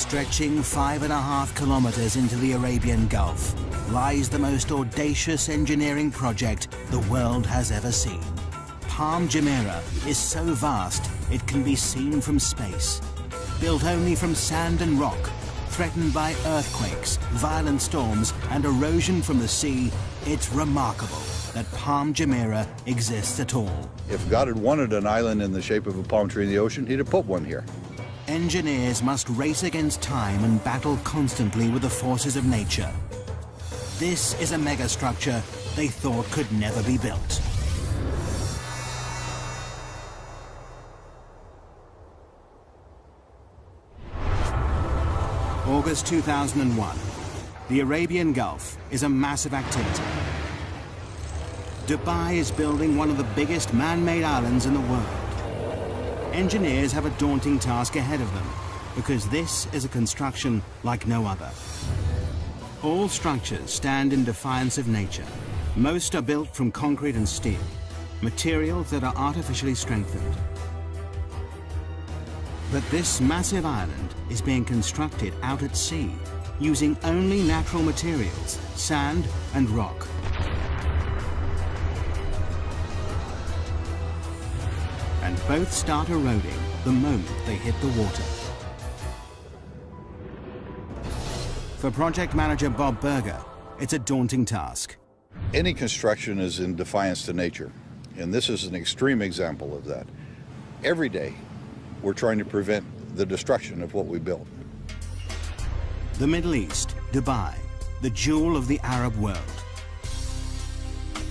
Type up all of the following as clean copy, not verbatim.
Stretching 5.5 kilometers into the Arabian Gulf lies the most audacious engineering project the world has ever seen. Palm Jumeirah is so vast it can be seen from space. Built only from sand and rock, threatened by earthquakes, violent storms and erosion from the sea, it's remarkable that Palm Jumeirah exists at all. If God had wanted an island in the shape of a palm tree in the ocean, he'd have put one here. Engineers must race against time and battle constantly with the forces of nature. This is a megastructure they thought could never be built. August 2001. The Arabian Gulf is a massive activity. Dubai is building one of the biggest man-made islands in the world. Engineers have a daunting task ahead of them because this is a construction like no other. All structures stand in defiance of nature. Most are built from concrete and steel, materials that are artificially strengthened. But this massive island is being constructed out at sea using only natural materials, sand and rock. And both start eroding the moment they hit the water. For project manager Bob Berger, it's a daunting task. Any construction is in defiance to nature, and this is an extreme example of that. Every day, we're trying to prevent the destruction of what we built. The Middle East, Dubai, the jewel of the Arab world.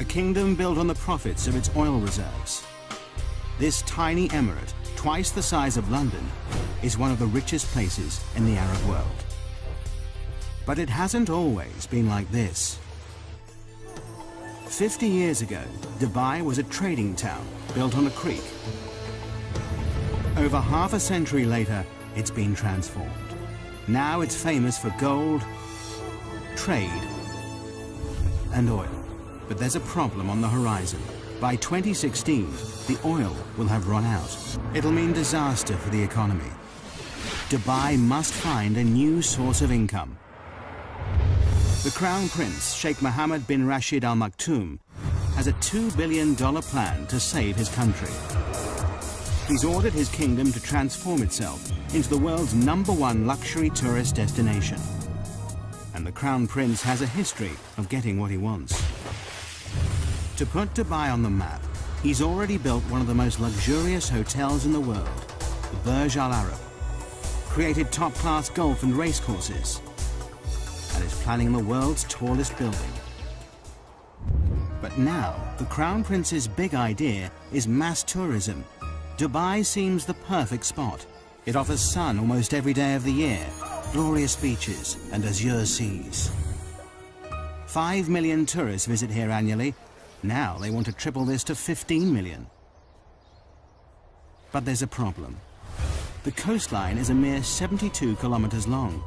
A kingdom built on the profits of its oil reserves. This tiny emirate, twice the size of London, is one of the richest places in the Arab world. But it hasn't always been like this. 50 years ago, Dubai was a trading town built on a creek. Over half a century later, it's been transformed. Now it's famous for gold, trade, and oil. But there's a problem on the horizon. By 2016, the oil will have run out. It'll mean disaster for the economy. Dubai must find a new source of income. The Crown Prince, Sheikh Mohammed bin Rashid Al Maktoum, has a $2 billion plan to save his country. He's ordered his kingdom to transform itself into the world's #1 luxury tourist destination. And the Crown Prince has a history of getting what he wants. To put Dubai on the map, he's already built one of the most luxurious hotels in the world, the Burj Al Arab, created top-class golf and race courses, and is planning the world's tallest building. But now, the Crown Prince's big idea is mass tourism. Dubai seems the perfect spot. It offers sun almost every day of the year, glorious beaches and azure seas. 5 million tourists visit here annually. Now they want to triple this to 15 million. But there's a problem. The coastline is a mere 72 kilometers long.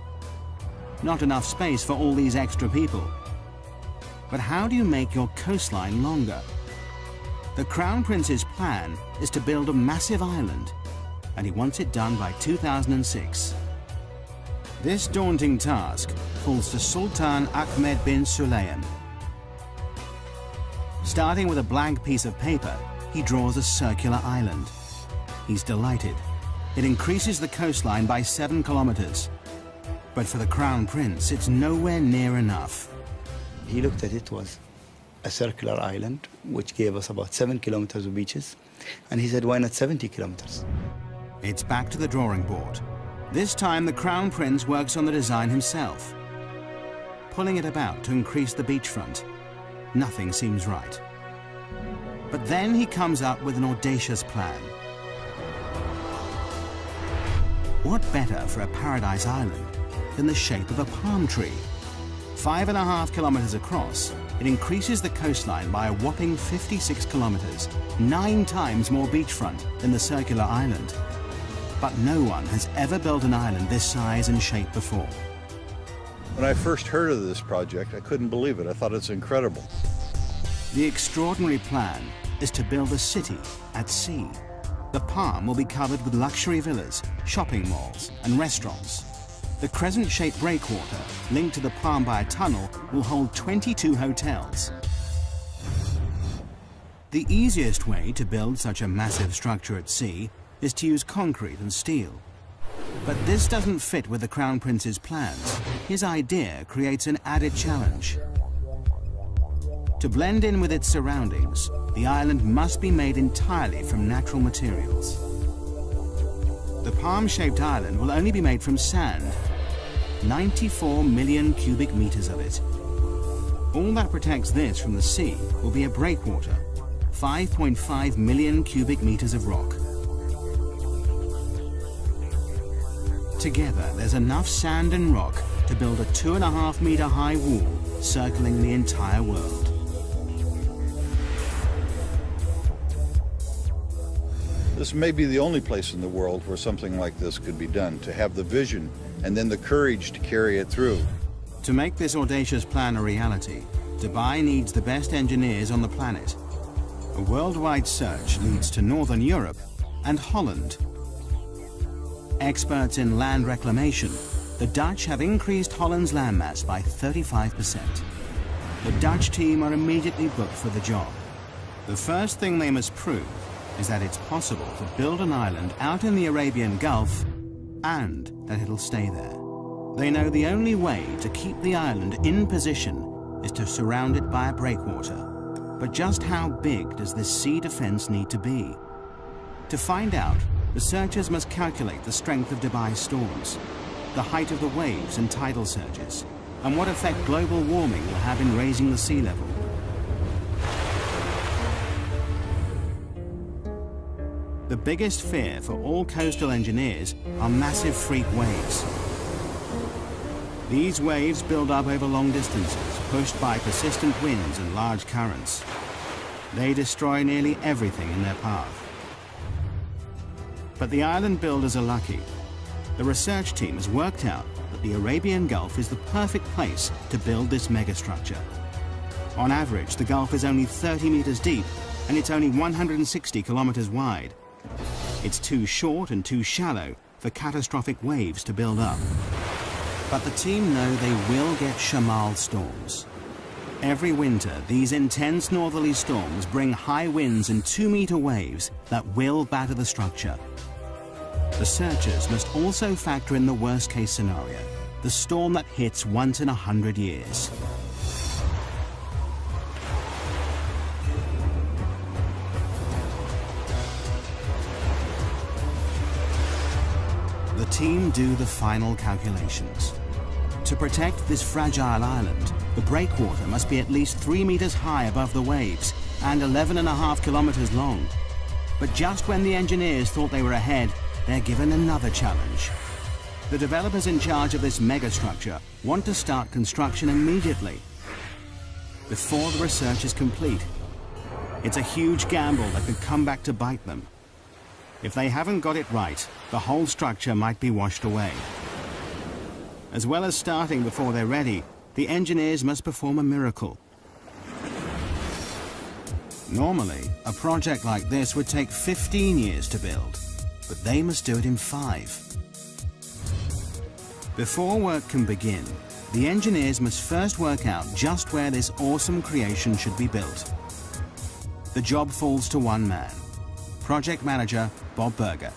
Not enough space for all these extra people. But how do you make your coastline longer? The Crown Prince's plan is to build a massive island, and he wants it done by 2006. This daunting task falls to Sultan Ahmed bin Sulayman. Starting with a blank piece of paper, he draws a circular island. He's delighted. It increases the coastline by 7 kilometers. But for the Crown Prince, it's nowhere near enough. He looked at it was a circular island, which gave us about 7 kilometers of beaches. And he said, why not 70 kilometers? It's back to the drawing board. This time, the Crown Prince works on the design himself, pulling it about to increase the beachfront. Nothing seems right. But then he comes up with an audacious plan. What better for a paradise island than the shape of a palm tree? 5.5 kilometers across, it increases the coastline by a whopping 56 kilometers, 9 times more beachfront than the circular island. But no one has ever built an island this size and shape before. When I first heard of this project, I couldn't believe it. I thought it's incredible. The extraordinary plan is to build a city at sea. The palm will be covered with luxury villas, shopping malls, and restaurants. The crescent-shaped breakwater, linked to the Palm by a tunnel, will hold 22 hotels. The easiest way to build such a massive structure at sea is to use concrete and steel. But this doesn't fit with the Crown Prince's plans. His idea creates an added challenge. To blend in with its surroundings, the island must be made entirely from natural materials. The palm-shaped island will only be made from sand, 94 million cubic meters of it. All that protects this from the sea will be a breakwater, 5.5 million cubic meters of rock. Together, there's enough sand and rock to build a 2.5 meter high wall circling the entire world. This may be the only place in the world where something like this could be done, to have the vision and then the courage to carry it through. To make this audacious plan a reality, Dubai needs the best engineers on the planet. A worldwide search leads to Northern Europe and Holland. Experts in land reclamation, the Dutch have increased Holland's landmass by 35%. The Dutch team are immediately booked for the job. The first thing they must prove is that it's possible to build an island out in the Arabian Gulf and that it'll stay there. They know the only way to keep the island in position is to surround it by a breakwater. But just how big does this sea defense need to be? To find out, researchers must calculate the strength of Dubai's storms, the height of the waves and tidal surges, and what effect global warming will have in raising the sea level. The biggest fear for all coastal engineers are massive freak waves. These waves build up over long distances, pushed by persistent winds and large currents. They destroy nearly everything in their path. But the island builders are lucky. The research team has worked out that the Arabian Gulf is the perfect place to build this megastructure. On average, the Gulf is only 30 meters deep, and it's only 160 kilometers wide. It's too short and too shallow for catastrophic waves to build up. But the team know they will get Shamal storms. Every winter, these intense northerly storms bring high winds and 2-meter waves that will batter the structure. Researchers must also factor in the worst-case scenario, the storm that hits once in 100 years. The team do the final calculations. To protect this fragile island, the breakwater must be at least 3 meters high above the waves and 11.5 kilometers long. But just when the engineers thought they were ahead, they're given another challenge. The developers in charge of this megastructure want to start construction immediately, before the research is complete. It's a huge gamble that could come back to bite them. If they haven't got it right, the whole structure might be washed away. As well as starting before they're ready, the engineers must perform a miracle. Normally, a project like this would take 15 years to build, but they must do it in 5. Before work can begin, the engineers must first work out just where this awesome creation should be built. The job falls to one man, project manager Bob Berger.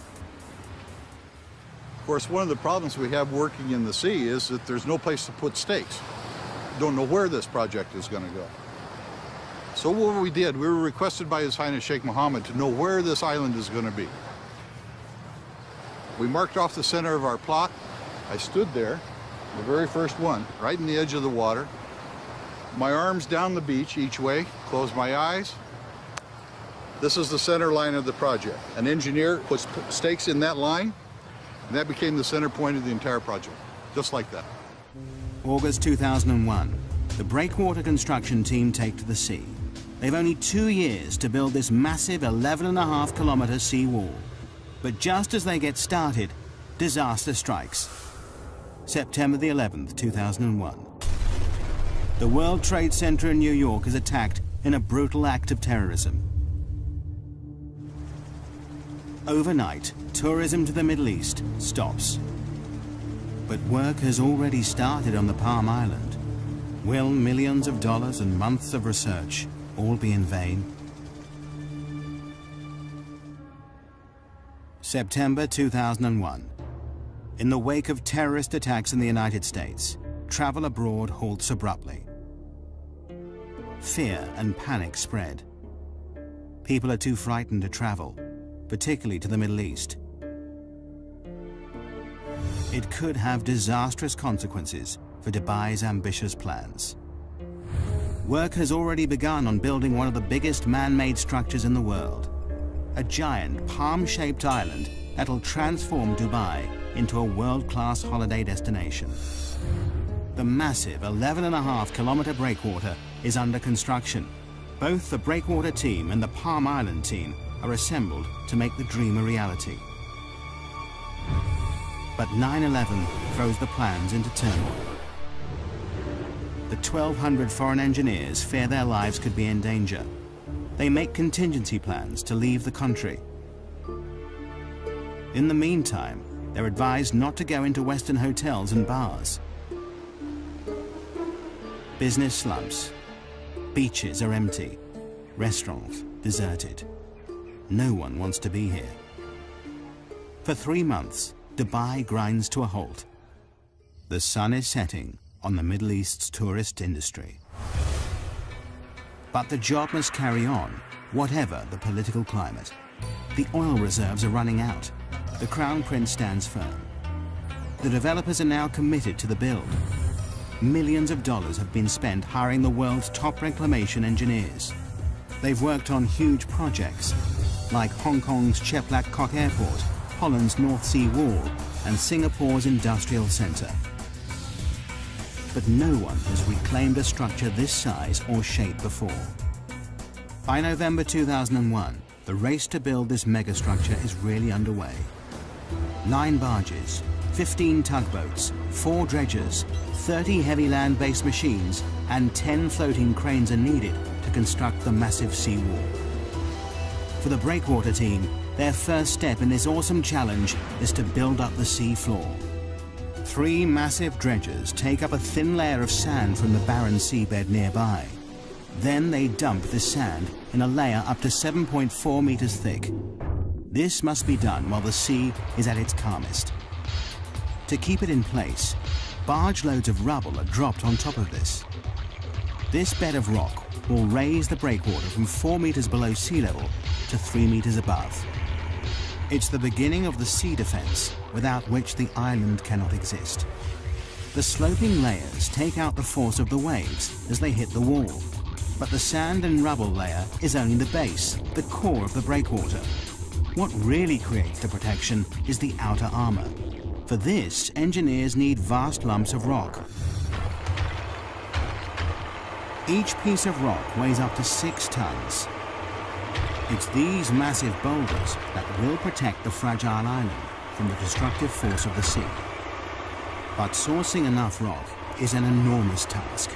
Of course, one of the problems we have working in the sea is that there's no place to put stakes. Don't know where this project is going to go. So what we did, we were requested by His Highness Sheikh Mohammed to know where this island is going to be. We marked off the center of our plot. I stood there, the very first one, right in the edge of the water. My arms down the beach each way, close my eyes. This is the center line of the project. An engineer puts stakes in that line, and that became the center point of the entire project, just like that. August 2001, the breakwater construction team take to the sea. They've only 2 years to build this massive 11.5 kilometer sea wall. But just as they get started, disaster strikes. September the 11th, 2001. The World Trade Center in New York is attacked in a brutal act of terrorism. Overnight, tourism to the Middle East stops. But work has already started on the Palm Island. Will millions of dollars and months of research all be in vain? September 2001. In the wake of terrorist attacks in the United States, travel abroad halts abruptly. Fear and panic spread. People are too frightened to travel, particularly to the Middle East. It could have disastrous consequences for Dubai's ambitious plans. Work has already begun on building one of the biggest man-made structures in the world. A giant palm-shaped island that'll transform Dubai into a world-class holiday destination. The massive 11.5-kilometer breakwater is under construction. Both the breakwater team and the Palm Island team are assembled to make the dream a reality. But 9/11 throws the plans into turmoil. The 1,200 foreign engineers fear their lives could be in danger. They make contingency plans to leave the country. In the meantime, they're advised not to go into Western hotels and bars. Business slumps. Beaches are empty. Restaurants deserted. No one wants to be here. For 3 months, Dubai grinds to a halt. The sun is setting on the Middle East's tourist industry. But the job must carry on, whatever the political climate. The oil reserves are running out. The Crown Prince stands firm. The developers are now committed to the build. Millions of dollars have been spent hiring the world's top reclamation engineers. They've worked on huge projects, like Hong Kong's Chek Lap Kok Airport, Holland's North Sea Wall, and Singapore's Industrial Centre. But no one has reclaimed a structure this size or shape before. By November 2001, the race to build this megastructure is really underway. 9 barges, 15 tugboats, 4 dredgers, 30 heavy land-based machines, and 10 floating cranes are needed to construct the massive seawall. For the breakwater team, their first step in this awesome challenge is to build up the sea floor. 3 massive dredgers take up a thin layer of sand from the barren seabed nearby. Then they dump the sand in a layer up to 7.4 meters thick. This must be done while the sea is at its calmest. To keep it in place, barge loads of rubble are dropped on top of this. This bed of rock will raise the breakwater from 4 meters below sea level to 3 meters above. It's the beginning of the sea defense, without which the island cannot exist. The sloping layers take out the force of the waves as they hit the wall, but the sand and rubble layer is only the base, the core of the breakwater. What really creates the protection is the outer armor. For this, engineers need vast lumps of rock. Each piece of rock weighs up to 6 tons. It's these massive boulders that will protect the fragile island from the destructive force of the sea. But sourcing enough rock is an enormous task.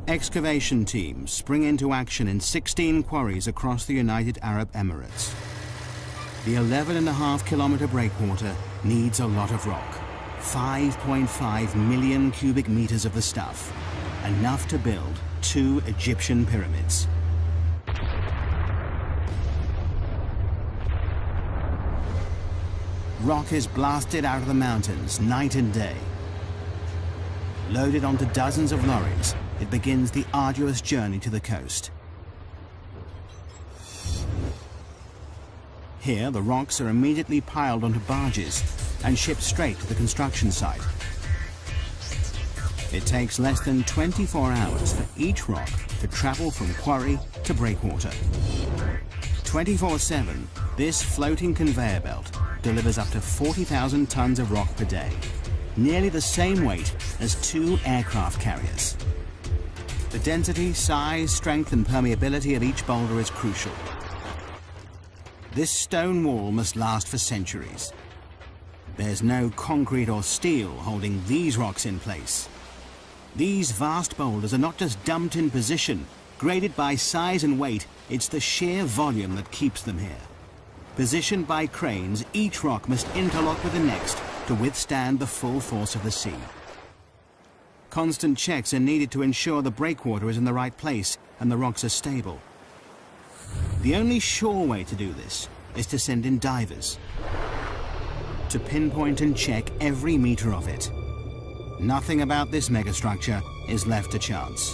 Excavation teams spring into action in 16 quarries across the United Arab Emirates. The 11.5-kilometer breakwater needs a lot of rock. 5.5 million cubic meters of the stuff, enough to build 2 Egyptian pyramids. Rock is blasted out of the mountains night and day. Loaded onto dozens of lorries, it begins the arduous journey to the coast. Here, the rocks are immediately piled onto barges and shipped straight to the construction site. It takes less than 24 hours for each rock to travel from quarry to breakwater. 24/7, this floating conveyor belt delivers up to 40,000 tons of rock per day, nearly the same weight as 2 aircraft carriers. The density, size, strength, and permeability of each boulder is crucial. This stone wall must last for centuries. There's no concrete or steel holding these rocks in place. These vast boulders are not just dumped in position, Graded by size and weight, it's the sheer volume that keeps them here. Positioned by cranes, each rock must interlock with the next to withstand the full force of the sea. Constant checks are needed to ensure the breakwater is in the right place and the rocks are stable. The only sure way to do this is to send in divers to pinpoint and check every meter of it. Nothing about this megastructure is left to chance.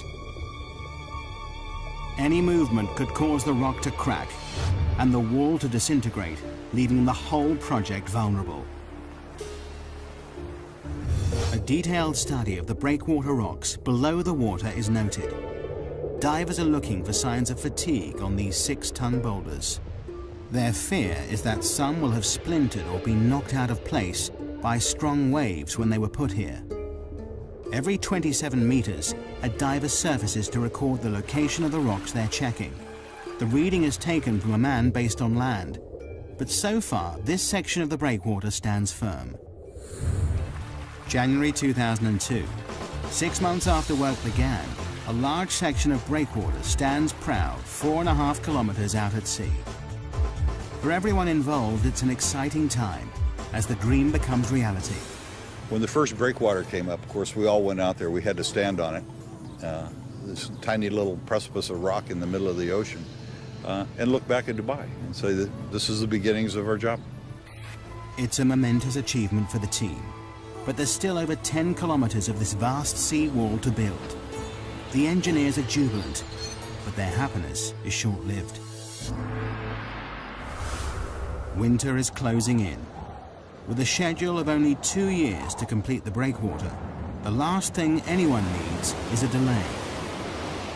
Any movement could cause the rock to crack and the wall to disintegrate, leaving the whole project vulnerable. A detailed study of the breakwater rocks below the water is noted. Divers are looking for signs of fatigue on these 6-ton boulders. Their fear is that some will have splintered or been knocked out of place by strong waves when they were put here. Every 27 meters, a diver surfaces to record the location of the rocks they're checking. The reading is taken from a man based on land, but so far this section of the breakwater stands firm. January 2002. 6 months after work began, a large section of breakwater stands proud 4.5 kilometers out at sea. For everyone involved, it's an exciting time as the dream becomes reality. When the first breakwater came up, of course, we all went out there. We had to stand on it. This tiny little precipice of rock in the middle of the ocean, and look back at Dubai and say that this is the beginnings of our job. It's a momentous achievement for the team, but there's still over 10 kilometers of this vast sea wall to build. The engineers are jubilant, but their happiness is short-lived. Winter is closing in. With a schedule of only 2 years to complete the breakwater, the last thing anyone needs is a delay.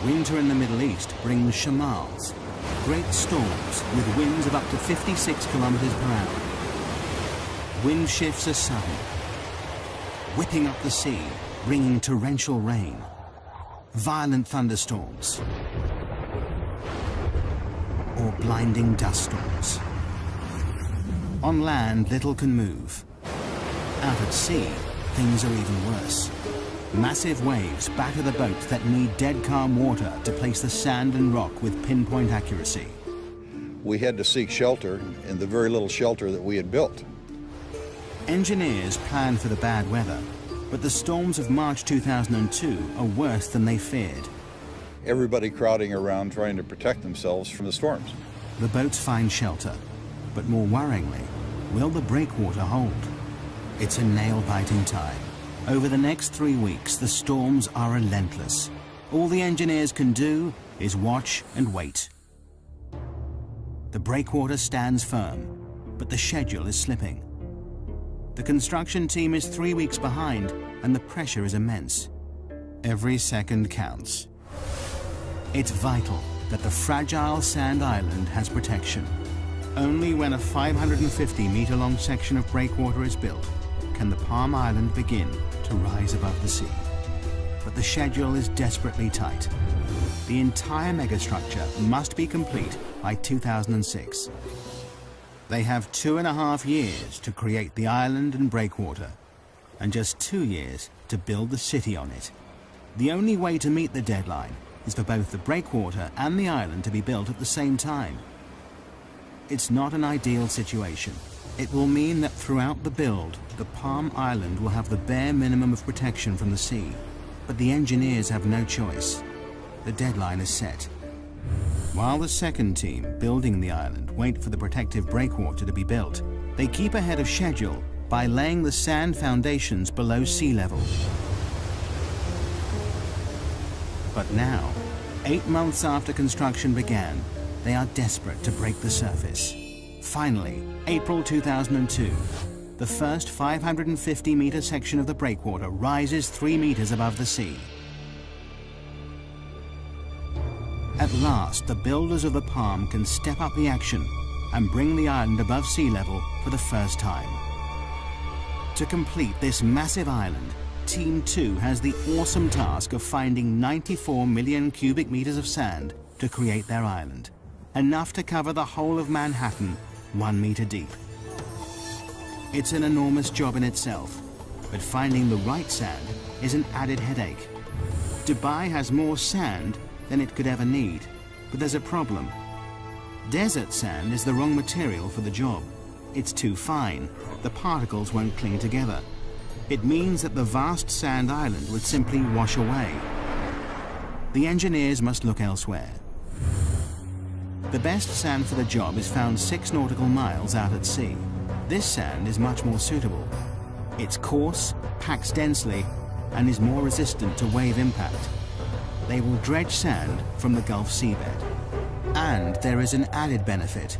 Winter in the Middle East brings shamals, great storms with winds of up to 56 kilometers per hour. Wind shifts are sudden, whipping up the sea, bringing torrential rain, violent thunderstorms, or blinding dust storms. On land, little can move. Out at sea, things are even worse. Massive waves batter the boats that need dead calm water to place the sand and rock with pinpoint accuracy. We had to seek shelter in the very little shelter that we had built. Engineers planned for the bad weather, but the storms of March 2002 are worse than they feared. Everybody crowding around trying to protect themselves from the storms. The boats find shelter, but more worryingly, will the breakwater hold? It's a nail-biting time. Over the next 3 weeks, the storms are relentless. All the engineers can do is watch and wait. The breakwater stands firm, but the schedule is slipping. The construction team is 3 weeks behind, and the pressure is immense. Every second counts. It's vital that the fragile sand island has protection. Only when a 550-meter-long section of breakwater is built can the Palm Island begin to rise above the sea. But the schedule is desperately tight. The entire megastructure must be complete by 2006. They have 2.5 years to create the island and breakwater, and just 2 years to build the city on it. The only way to meet the deadline is for both the breakwater and the island to be built at the same time. It's not an ideal situation. It will mean that throughout the build, the Palm Island will have the bare minimum of protection from the sea. But the engineers have no choice. The deadline is set. While the second team building the island wait for the protective breakwater to be built, they keep ahead of schedule by laying the sand foundations below sea level. But now, 8 months after construction began, they are desperate to break the surface. Finally, April 2002, the first 550-meter section of the breakwater rises 3 meters above the sea. At last, the builders of the Palm can step up the action and bring the island above sea level for the first time. To complete this massive island, Team 2 has the awesome task of finding 94 million cubic meters of sand to create their island, enough to cover the whole of Manhattan 1 meter deep. It's an enormous job in itself, but finding the right sand is an added headache. Dubai has more sand than it could ever need. But there's a problem. Desert sand is the wrong material for the job. It's too fine. The particles won't cling together. It means that the vast sand island would simply wash away. The engineers must look elsewhere. The best sand for the job is found 6 nautical miles out at sea. This sand is much more suitable. It's coarse, packs densely, and is more resistant to wave impact. They will dredge sand from the Gulf seabed. And there is an added benefit.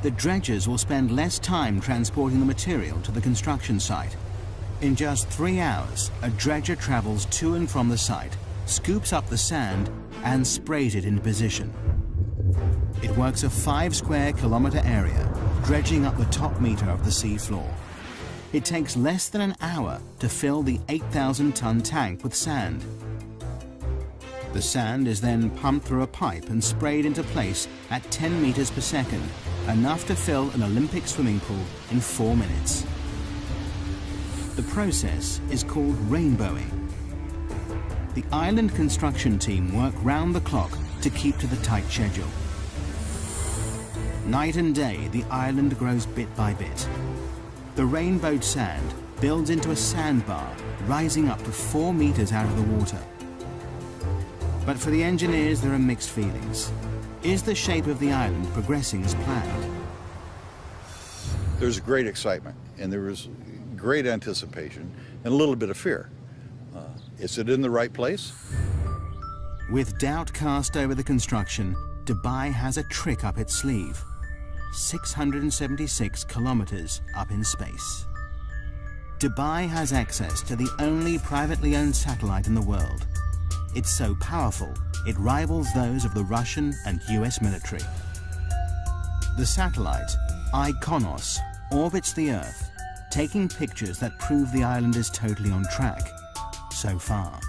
The dredgers will spend less time transporting the material to the construction site. In just 3 hours, a dredger travels to and from the site, scoops up the sand, and sprays it into position. It works a 5 square kilometer area, dredging up the top meter of the sea floor. It takes less than an hour to fill the 8,000-ton tank with sand. The sand is then pumped through a pipe and sprayed into place at 10 meters per second, enough to fill an Olympic swimming pool in 4 minutes. The process is called rainbowing. The island construction team work round the clock to keep to the tight schedule. Night and day, the island grows bit by bit. The rainbowed sand builds into a sandbar, rising up to 4 meters out of the water. But for the engineers, there are mixed feelings. Is the shape of the island progressing as planned? There's great excitement, and there was great anticipation and a little bit of fear. Is it in the right place? With doubt cast over the construction, Dubai has a trick up its sleeve. 676 kilometers up in space. Dubai has access to the only privately owned satellite in the world. It's so powerful, it rivals those of the Russian and US military. The satellite, IKONOS, orbits the Earth, taking pictures that prove the island is totally on track, so far.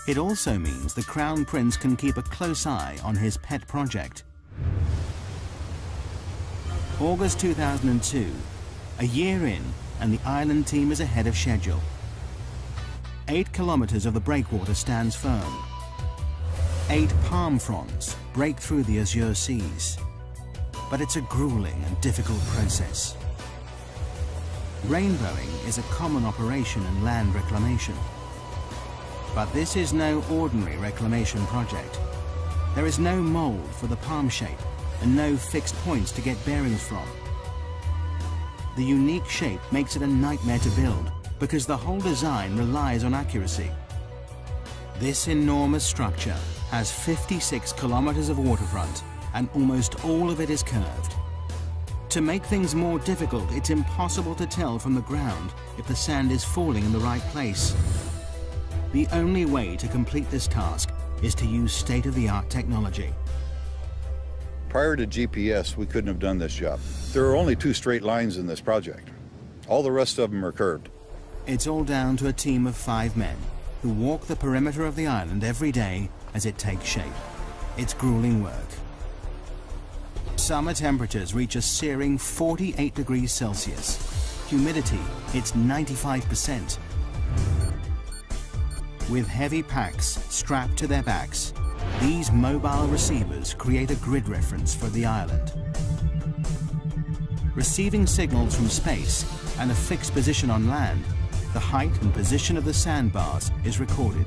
It also means the Crown Prince can keep a close eye on his pet project. August 2002, a year in, and the island team is ahead of schedule. 8 kilometers of the breakwater stands firm. 8 palm fronds break through the azure seas. But it's a grueling and difficult process. Rainbowing is a common operation in land reclamation. But this is no ordinary reclamation project. There is no mold for the palm shape and no fixed points to get bearings from. The unique shape makes it a nightmare to build because the whole design relies on accuracy. This enormous structure has 56 kilometers of waterfront and almost all of it is curved. To make things more difficult, it's impossible to tell from the ground if the sand is falling in the right place. The only way to complete this task is to use state-of-the-art technology. Prior to GPS, we couldn't have done this job. There are only 2 straight lines in this project. All the rest of them are curved. It's all down to a team of 5 men who walk the perimeter of the island every day as it takes shape. It's grueling work. Summer temperatures reach a searing 48 degrees Celsius. Humidity hits 95%. With heavy packs strapped to their backs, these mobile receivers create a grid reference for the island. Receiving signals from space and a fixed position on land, the height and position of the sandbars is recorded.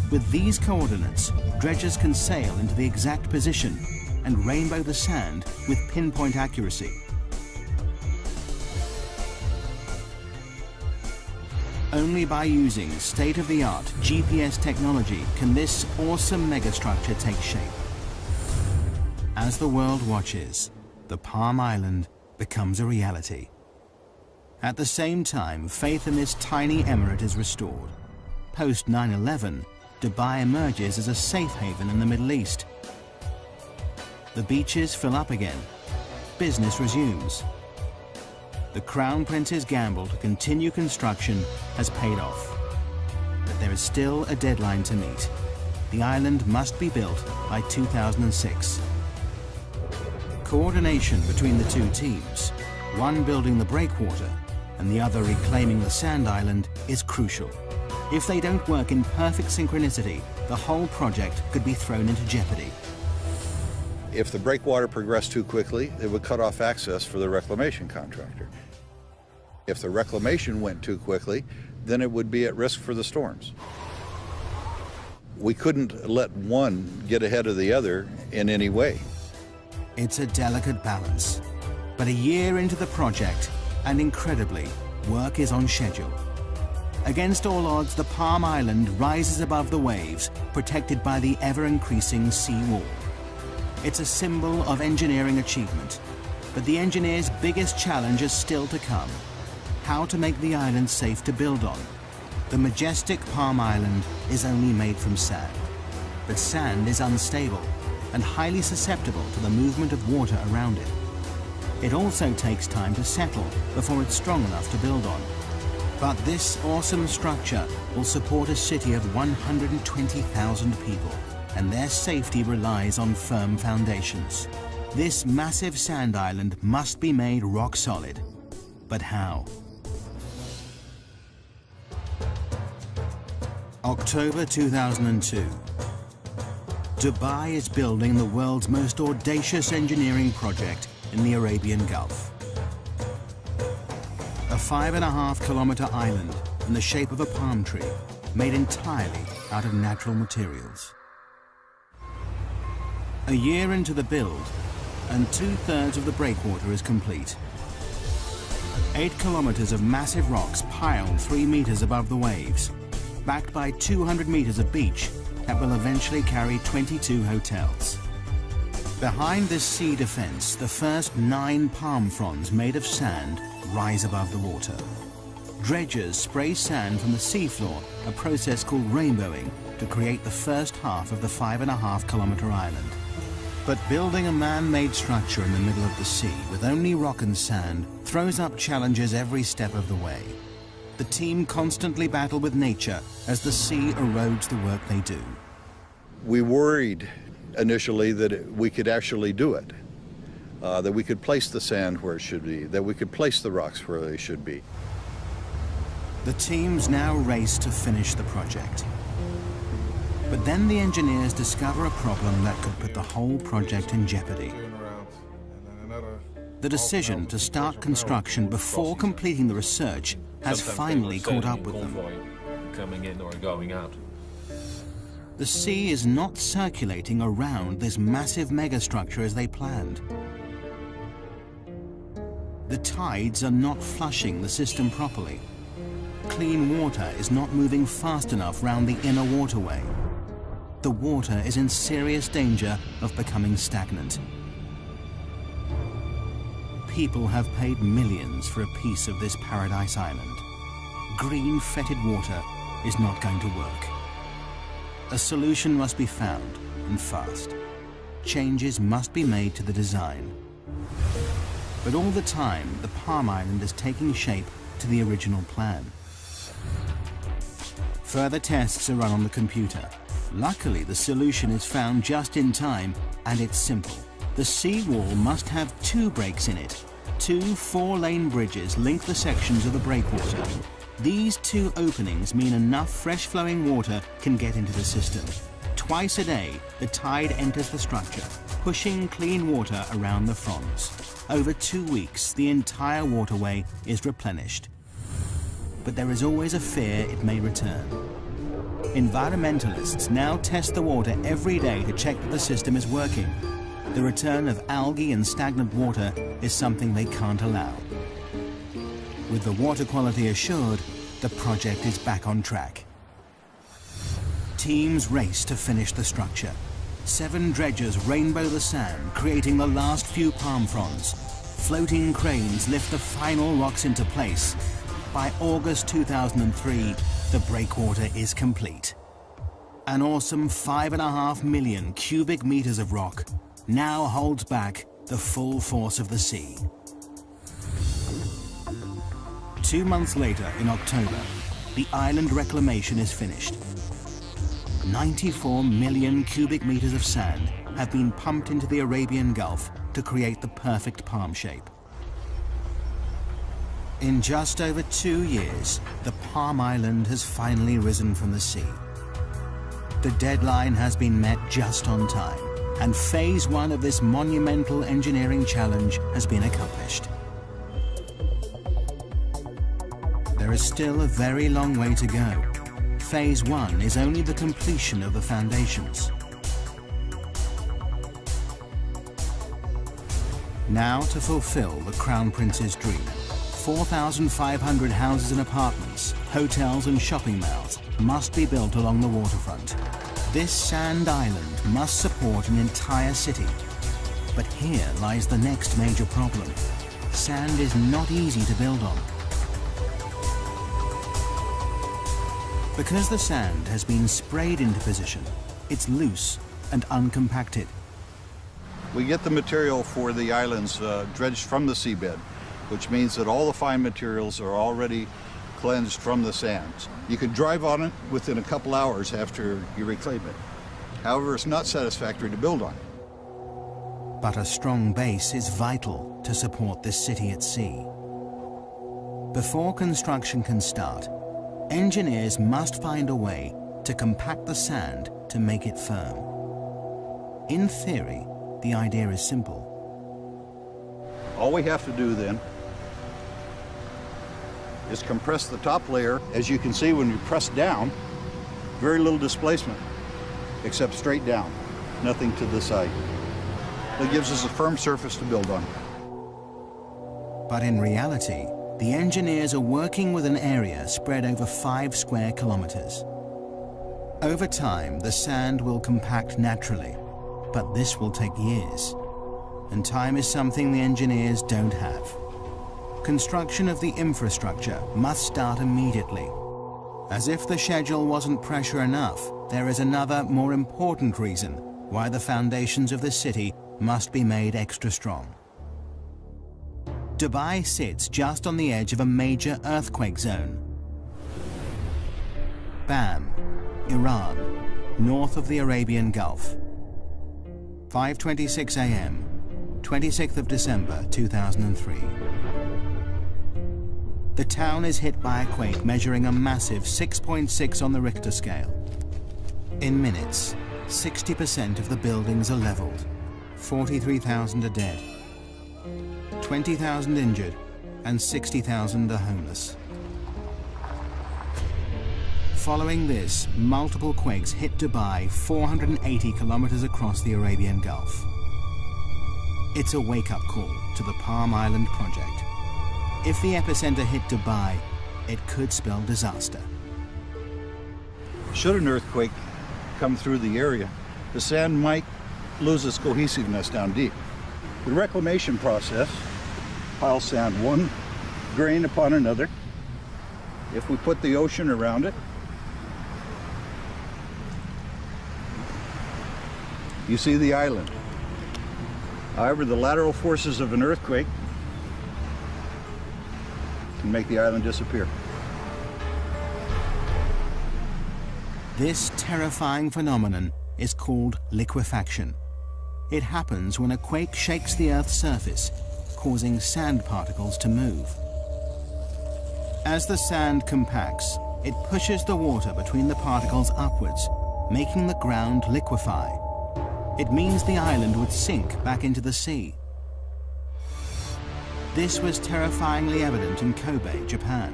With these coordinates, dredgers can sail into the exact position and rainbow the sand with pinpoint accuracy. Only by using state-of-the-art GPS technology can this awesome megastructure take shape. As the world watches, the Palm Island becomes a reality. At the same time, faith in this tiny emirate is restored. Post 9/11, Dubai emerges as a safe haven in the Middle East. The beaches fill up again. Business resumes. The Crown Prince's gamble to continue construction has paid off. But there is still a deadline to meet. The island must be built by 2006. Coordination between the 2 teams, one building the breakwater and the other reclaiming the sand island, is crucial. If they don't work in perfect synchronicity, the whole project could be thrown into jeopardy. If the breakwater progressed too quickly, it would cut off access for the reclamation contractor. If the reclamation went too quickly, then it would be at risk for the storms. We couldn't let one get ahead of the other in any way. It's a delicate balance, but a year into the project, and incredibly, work is on schedule. Against all odds, the Palm Island rises above the waves, protected by the ever-increasing sea wall. It's a symbol of engineering achievement, but the engineers' biggest challenge is still to come: how to make the island safe to build on. The majestic Palm Island is only made from sand, but sand is unstable and highly susceptible to the movement of water around it. It also takes time to settle before it's strong enough to build on. But this awesome structure will support a city of 120,000 people, and their safety relies on firm foundations. This massive sand island must be made rock solid. But how? October 2002. Dubai is building the world's most audacious engineering project in the Arabian Gulf. A 5.5-kilometer island in the shape of a palm tree, made entirely out of natural materials. A year into the build, and 2/3 of the breakwater is complete. 8 kilometers of massive rocks piled 3 meters above the waves, backed by 200 meters of beach that will eventually carry 22 hotels. Behind this sea defense, the first 9 palm fronds made of sand rise above the water. Dredgers spray sand from the seafloor, a process called rainbowing, to create the first half of the 5.5-kilometer island. But building a man-made structure in the middle of the sea with only rock and sand throws up challenges every step of the way. The team constantly battle with nature as the sea erodes the work they do. We worried initially that we could actually do it, that we could place the sand where it should be, that we could place the rocks where they should be. The teams now race to finish the project. But then the engineers discover a problem that could put the whole project in jeopardy. The decision to start construction before completing the research has finally caught up with them. Coming in or going out. The sea is not circulating around this massive megastructure as they planned. The tides are not flushing the system properly. Clean water is not moving fast enough round the inner waterway. The water is in serious danger of becoming stagnant. People have paid millions for a piece of this paradise island. Green, fetid water is not going to work. A solution must be found, and fast. Changes must be made to the design. But all the time, the Palm Island is taking shape to the original plan. Further tests are run on the computer. Luckily, the solution is found just in time, and it's simple. The seawall must have 2 breaks in it. 2 4-lane bridges link the sections of the breakwater. These 2 openings mean enough fresh-flowing water can get into the system. Twice a day, the tide enters the structure, pushing clean water around the fronds. Over 2 weeks, the entire waterway is replenished. But there is always a fear it may return. Environmentalists now test the water every day to check that the system is working. The return of algae and stagnant water is something they can't allow. With the water quality assured, the project is back on track. Teams race to finish the structure. 7 dredgers rainbow the sand, creating the last few palm fronds. Floating cranes lift the final rocks into place. By August 2003, the breakwater is complete. An awesome 5.5 million cubic meters of rock now holds back the full force of the sea. 2 months later, in October, the island reclamation is finished. 94 million cubic meters of sand have been pumped into the Arabian Gulf to create the perfect palm shape. In just over 2 years, the Palm Island has finally risen from the sea. The deadline has been met just on time, and phase 1 of this monumental engineering challenge has been accomplished. There is still a very long way to go. Phase 1 is only the completion of the foundations. Now to fulfill the Crown Prince's dream. 4,500 houses and apartments, hotels and shopping malls must be built along the waterfront. This sand island must support an entire city. But here lies the next major problem. Sand is not easy to build on. Because the sand has been sprayed into position, it's loose and uncompacted. We get the material for the islands dredged from the seabed, which means that all the fine materials are already cleansed from the sands. You can drive on it within a couple hours after you reclaim it. However, it's not satisfactory to build on. But a strong base is vital to support this city at sea. Before construction can start, engineers must find a way to compact the sand to make it firm. In theory, the idea is simple. All we have to do then is compress the top layer. As you can see, when you press down, very little displacement, except straight down, nothing to the side. That gives us a firm surface to build on. But in reality, the engineers are working with an area spread over 5 square kilometers. Over time, the sand will compact naturally, but this will take years. And time is something the engineers don't have. Construction of the infrastructure must start immediately. As if the schedule wasn't pressure enough, there is another, more important reason why the foundations of the city must be made extra strong. Dubai sits just on the edge of a major earthquake zone. Bam, Iran, north of the Arabian Gulf. 5:26 a.m., 26th of December 2003. The town is hit by a quake measuring a massive 6.6 on the Richter scale. In minutes, 60% of the buildings are leveled. 43,000 are dead. 20,000 injured, and 60,000 are homeless. Following this, multiple quakes hit Dubai 480 kilometers across the Arabian Gulf. It's a wake-up call to the Palm Island project. If the epicenter hit Dubai, it could spell disaster. Should an earthquake come through the area, the sand might lose its cohesiveness down deep. The reclamation process piles sand one grain upon another. If we put the ocean around it, you see the island. However, the lateral forces of an earthquake can make the island disappear. This terrifying phenomenon is called liquefaction. It happens when a quake shakes the Earth's surface, causing sand particles to move. As the sand compacts, it pushes the water between the particles upwards, making the ground liquefy. It means the island would sink back into the sea. This was terrifyingly evident in Kobe, Japan.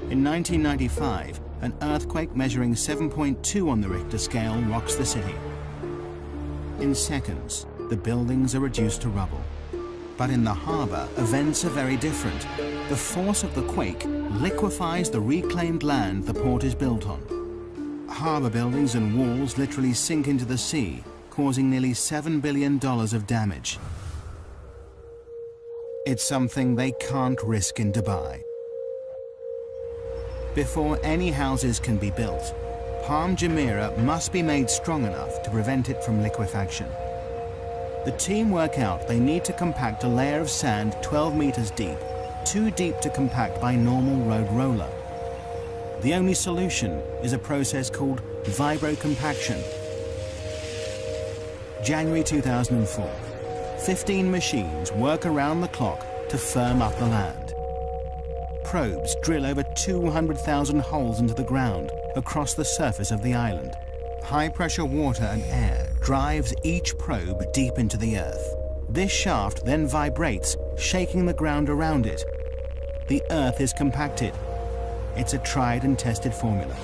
In 1995, an earthquake measuring 7.2 on the Richter scale rocks the city. In seconds, the buildings are reduced to rubble. But in the harbor, events are very different. The force of the quake liquefies the reclaimed land the port is built on. Harbor buildings and walls literally sink into the sea, causing nearly $7 billion of damage. It's something they can't risk in Dubai. Before any houses can be built, Palm Jumeirah must be made strong enough to prevent it from liquefaction. The team work out they need to compact a layer of sand 12 meters deep, too deep to compact by normal road roller. The only solution is a process called vibrocompaction. January 2004. 15 machines work around the clock to firm up the land. Probes drill over 200,000 holes into the ground across the surface of the island. high-pressure water and air drives each probe deep into the earth. This shaft then vibrates, shaking the ground around it. The earth is compacted. It's a tried and tested formula.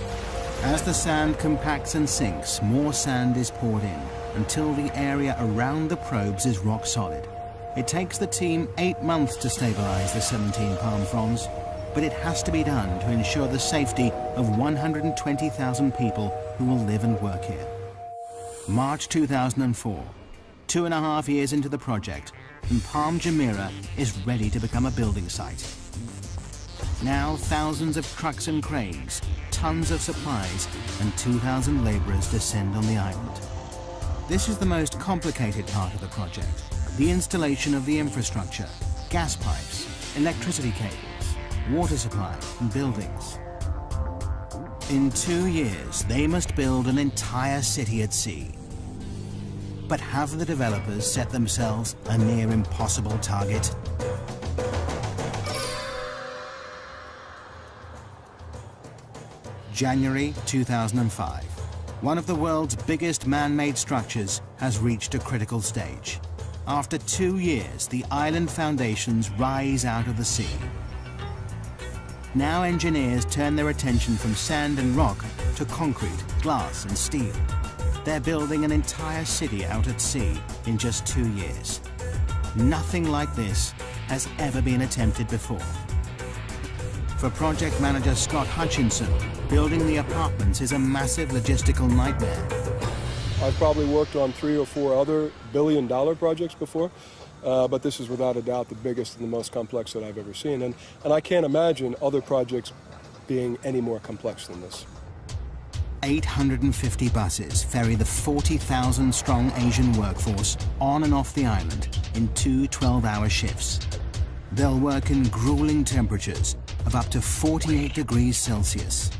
As the sand compacts and sinks, more sand is poured in until the area around the probes is rock solid. It takes the team 8 months to stabilize the 17 palm fronds, but it has to be done to ensure the safety of 120,000 people who will live and work here. March 2004, 2.5 years into the project, and Palm Jumeirah is ready to become a building site. Now thousands of trucks and cranes, tons of supplies, and 2,000 laborers descend on the island. This is the most complicated part of the project, the installation of the infrastructure, gas pipes, electricity cables, water supply, and buildings. In 2 years, they must build an entire city at sea. But have the developers set themselves a near impossible target? January 2005. One of the world's biggest man-made structures has reached a critical stage. After 2 years, the island foundations rise out of the sea. Now engineers turn their attention from sand and rock to concrete, glass and steel. They're building an entire city out at sea in just 2 years. Nothing like this has ever been attempted before. For project manager Scott Hutchinson, building the apartments is a massive logistical nightmare. I've probably worked on 3 or 4 other billion-dollar projects before, but this is without a doubt the biggest and the most complex that I've ever seen. And I can't imagine other projects being any more complex than this. 850 buses ferry the 40,000-strong Asian workforce on and off the island in 2 12-hour shifts. They'll work in grueling temperatures of up to 48 degrees Celsius.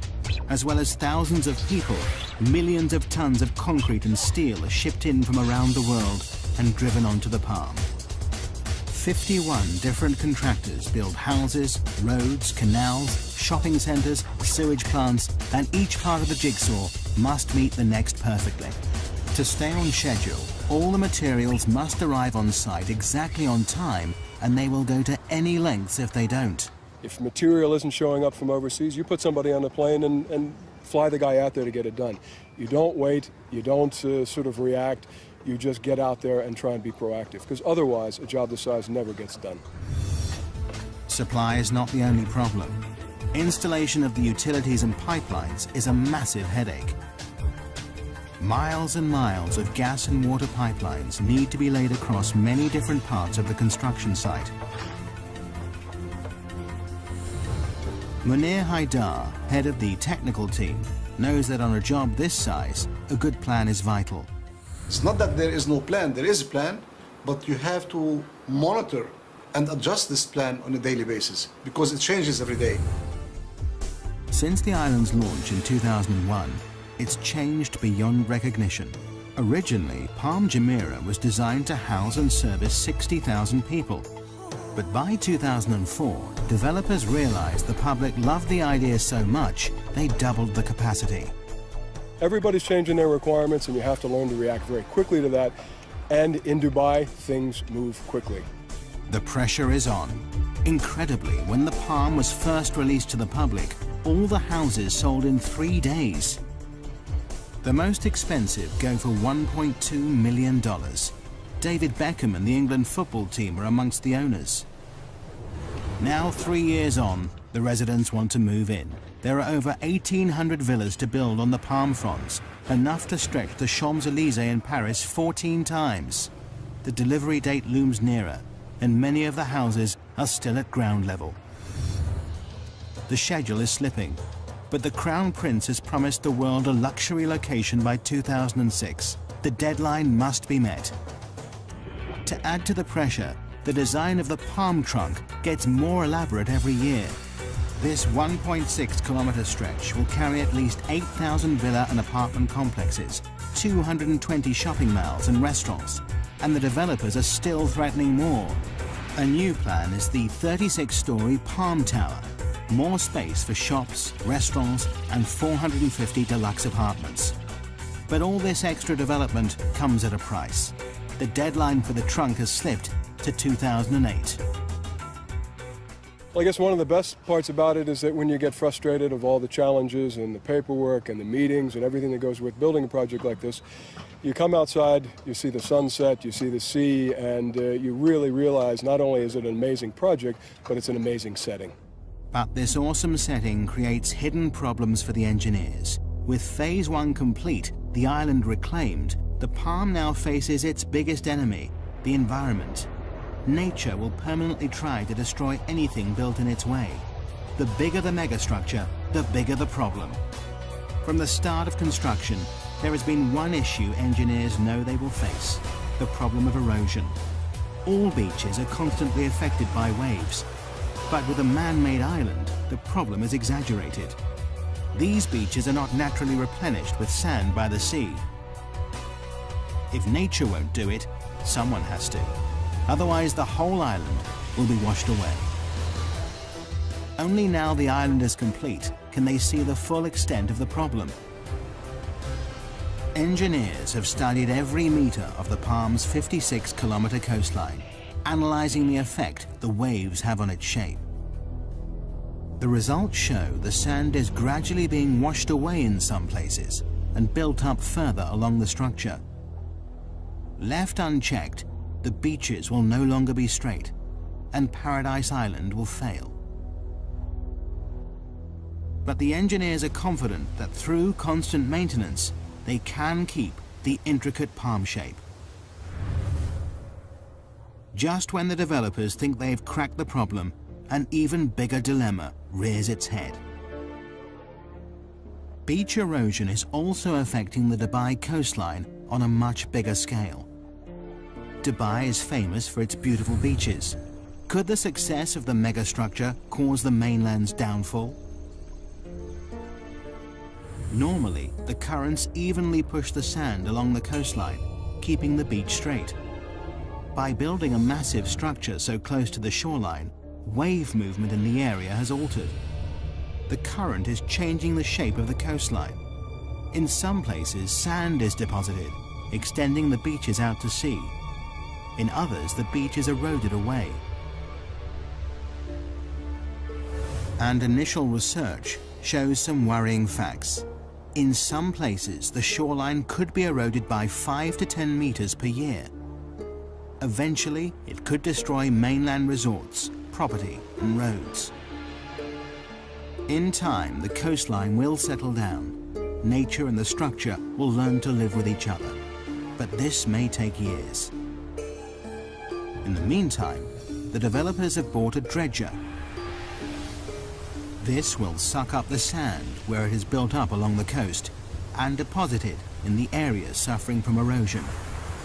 As well as thousands of people, millions of tons of concrete and steel are shipped in from around the world and driven onto the Palm. 51 different contractors build houses, roads, canals, shopping centers, sewage plants, and each part of the jigsaw must meet the next perfectly. To stay on schedule, all the materials must arrive on site exactly on time, and they will go to any lengths if they don't. If material isn't showing up from overseas, you put somebody on the plane and fly the guy out there to get it done. You don't wait, you don't sort of react, you just get out there and try and be proactive, because otherwise a job this size never gets done. Supply is not the only problem. Installation of the utilities and pipelines is a massive headache. Miles and miles of gas and water pipelines need to be laid across many different parts of the construction site. Munir Haidar, head of the technical team, knows that on a job this size, a good plan is vital. It's not that there is no plan, there is a plan, but you have to monitor and adjust this plan on a daily basis because it changes every day. Since the island's launch in 2001, it's changed beyond recognition. Originally, Palm Jumeirah was designed to house and service 60,000 people. But by 2004, developers realized the public loved the idea so much, they doubled the capacity. Everybody's changing their requirements, and you have to learn to react very quickly to that. And in Dubai, things move quickly. The pressure is on. Incredibly, when the Palm was first released to the public, all the houses sold in 3 days. The most expensive go for $1.2 million. David Beckham and the England football team are amongst the owners. Now, 3 years on, the residents want to move in. There are over 1,800 villas to build on the Palm fronts, enough to stretch the Champs-Élysées in Paris 14 times. The delivery date looms nearer, and many of the houses are still at ground level. The schedule is slipping, but the Crown Prince has promised the world a luxury location by 2006. The deadline must be met. To add to the pressure, the design of the palm trunk gets more elaborate every year. This 1.6-kilometer stretch will carry at least 8,000 villa and apartment complexes, 220 shopping malls and restaurants, and the developers are still threatening more. A new plan is the 36-story Palm Tower, more space for shops, restaurants, and 450 deluxe apartments. But all this extra development comes at a price. The deadline for the trunk has slipped to 2008. Well, I guess one of the best parts about it is that when you get frustrated of all the challenges and the paperwork and the meetings and everything that goes with building a project like this, you come outside, you see the sunset, you see the sea, and you really realize not only is it an amazing project, but it's an amazing setting. But this awesome setting creates hidden problems for the engineers. With Phase 1 complete, the island reclaimed, the Palm now faces its biggest enemy, the environment. Nature will permanently try to destroy anything built in its way. The bigger the megastructure, the bigger the problem. From the start of construction, there has been one issue engineers know they will face: the problem of erosion. All beaches are constantly affected by waves, but with a man-made island, the problem is exaggerated. These beaches are not naturally replenished with sand by the sea. If nature won't do it, someone has to. Otherwise, the whole island will be washed away. Only now the island is complete can they see the full extent of the problem. Engineers have studied every meter of the Palm's 56-kilometer coastline, analyzing the effect the waves have on its shape. The results show the sand is gradually being washed away in some places and built up further along the structure. Left unchecked, the beaches will no longer be straight, and Paradise Island will fail. But the engineers are confident that through constant maintenance, they can keep the intricate palm shape. Just when the developers think they've cracked the problem, an even bigger dilemma rears its head. Beach erosion is also affecting the Dubai coastline on a much bigger scale. Dubai is famous for its beautiful beaches. Could the success of the megastructure cause the mainland's downfall? Normally, the currents evenly push the sand along the coastline, keeping the beach straight. By building a massive structure so close to the shoreline, wave movement in the area has altered. The current is changing the shape of the coastline. In some places, sand is deposited, extending the beaches out to sea. In others, the beach is eroded away. And initial research shows some worrying facts. In some places, the shoreline could be eroded by 5 to 10 meters per year. Eventually, it could destroy mainland resorts, property, and roads. In time, the coastline will settle down. Nature and the structure will learn to live with each other. But this may take years. In the meantime, the developers have bought a dredger. This will suck up the sand where it is built up along the coast and deposit it in the areas suffering from erosion,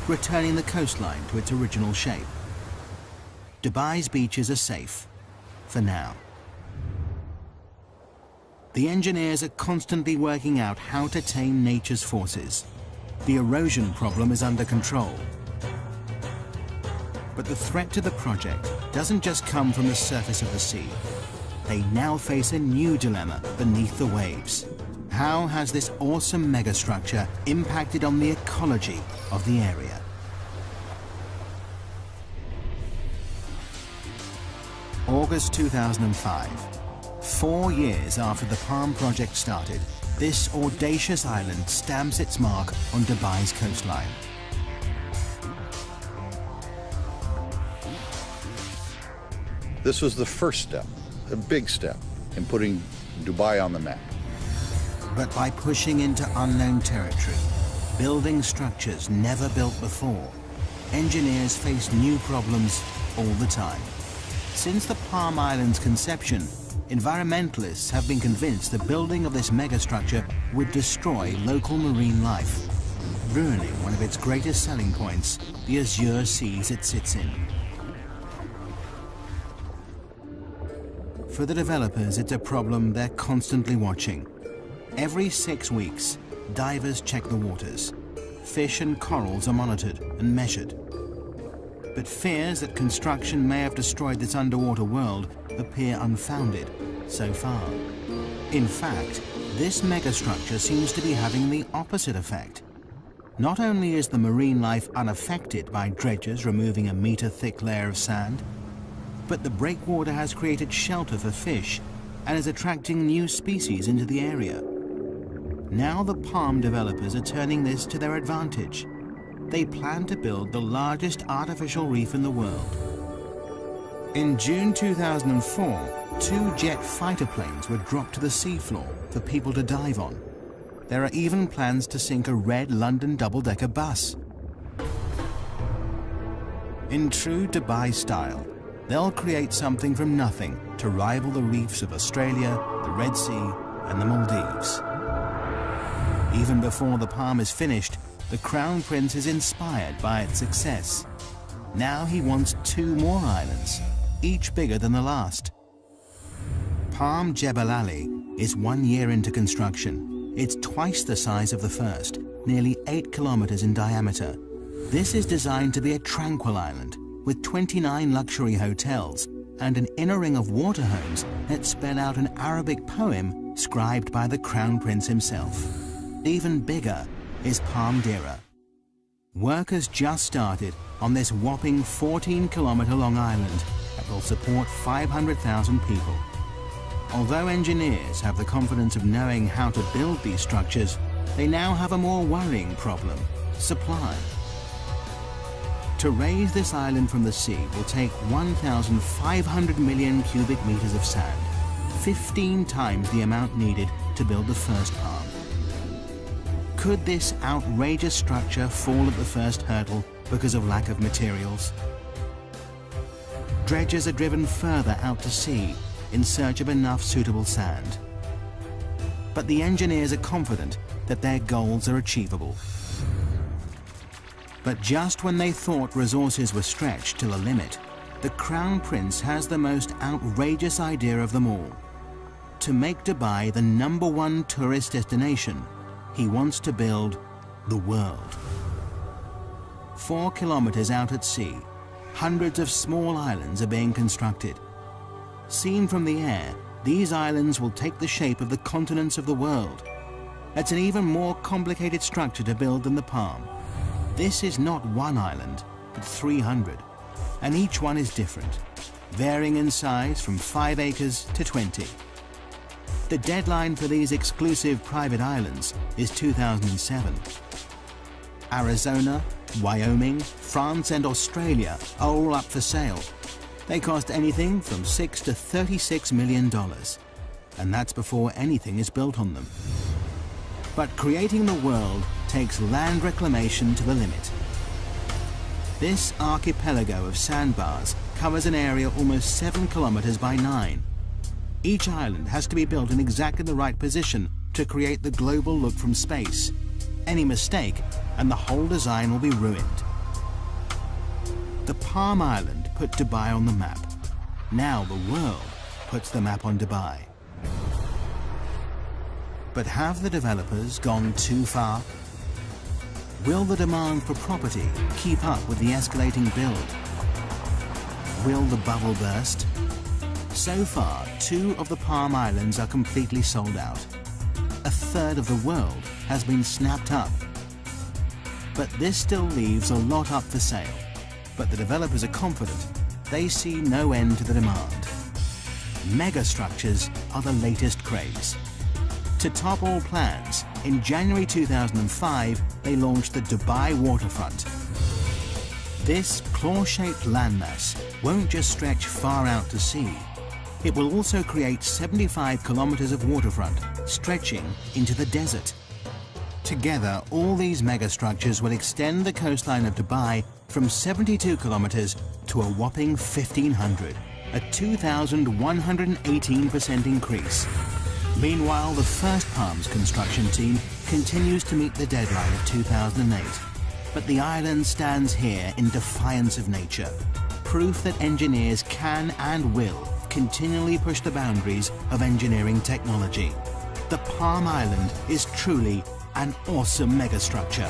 returning the coastline to its original shape. Dubai's beaches are safe, for now. The engineers are constantly working out how to tame nature's forces. The erosion problem is under control. But the threat to the project doesn't just come from the surface of the sea. They now face a new dilemma beneath the waves. How has this awesome megastructure impacted on the ecology of the area? August 2005. 4 years after the Palm project started, this audacious island stamps its mark on Dubai's coastline. This was the first step, a big step, in putting Dubai on the map. But by pushing into unknown territory, building structures never built before, engineers face new problems all the time. Since the Palm Island's conception, environmentalists have been convinced the building of this megastructure would destroy local marine life, ruining one of its greatest selling points, the azure seas it sits in. For the developers, it's a problem they're constantly watching. Every 6 weeks, divers check the waters. Fish and corals are monitored and measured. But fears that construction may have destroyed this underwater world appear unfounded so far. In fact, this megastructure seems to be having the opposite effect. Not only is the marine life unaffected by dredgers removing a meter-thick layer of sand, but the breakwater has created shelter for fish and is attracting new species into the area. Now the palm developers are turning this to their advantage. They plan to build the largest artificial reef in the world. In June 2004, 2 jet fighter planes were dropped to the seafloor for people to dive on. There are even plans to sink a red London double-decker bus. In true Dubai style, they'll create something from nothing to rival the reefs of Australia, the Red Sea, and the Maldives. Even before the Palm is finished, the Crown Prince is inspired by its success. Now he wants 2 more islands, each bigger than the last. Palm Jebel Ali is 1 year into construction. It's twice the size of the first, nearly 8 kilometers in diameter. This is designed to be a tranquil island with 29 luxury hotels and an inner ring of water homes that spell out an Arabic poem scribed by the Crown Prince himself. Even bigger is Palm Deira. Work has just started on this whopping 14-kilometer-long island that will support 500,000 people. Although engineers have the confidence of knowing how to build these structures, they now have a more worrying problem: supply. To raise this island from the sea will take 1,500 million cubic meters of sand, 15 times the amount needed to build the first palm. Could this outrageous structure fall at the first hurdle because of lack of materials? Dredgers are driven further out to sea in search of enough suitable sand. But the engineers are confident that their goals are achievable. But just when they thought resources were stretched to the limit, the Crown Prince has the most outrageous idea of them all. To make Dubai the #1 tourist destination, he wants to build the world. 4 kilometers out at sea, hundreds of small islands are being constructed. Seen from the air, these islands will take the shape of the continents of the world. It's an even more complicated structure to build than the Palm. This is not 1 island, but 300, and each one is different, varying in size from 5 acres to 20. The deadline for these exclusive private islands is 2007. Arizona, Wyoming, France and Australia are all up for sale. They cost anything from $6 to $36 million, and that's before anything is built on them. But creating the world takes land reclamation to the limit. This archipelago of sandbars covers an area almost 7 kilometers by 9. Each island has to be built in exactly the right position to create the global look from space. Any mistake, and the whole design will be ruined. The Palm Island put Dubai on the map. Now the world puts the map on Dubai. But have the developers gone too far? Will the demand for property keep up with the escalating build? Will the bubble burst? So far, 2 of the Palm Islands are completely sold out. A third of the world has been snapped up. But this still leaves a lot up for sale. But the developers are confident they see no end to the demand. Megastructures are the latest craze. To top all plans, in January 2005, they launched the Dubai Waterfront. This claw-shaped landmass won't just stretch far out to sea. It will also create 75 kilometers of waterfront, stretching into the desert. Together, all these megastructures will extend the coastline of Dubai from 72 kilometers to a whopping 1,500, a 2,118% increase. Meanwhile, the first Palm's construction team continues to meet the deadline of 2008. But the island stands here in defiance of nature, proof that engineers can and will continually push the boundaries of engineering technology. The Palm Island is truly an awesome megastructure.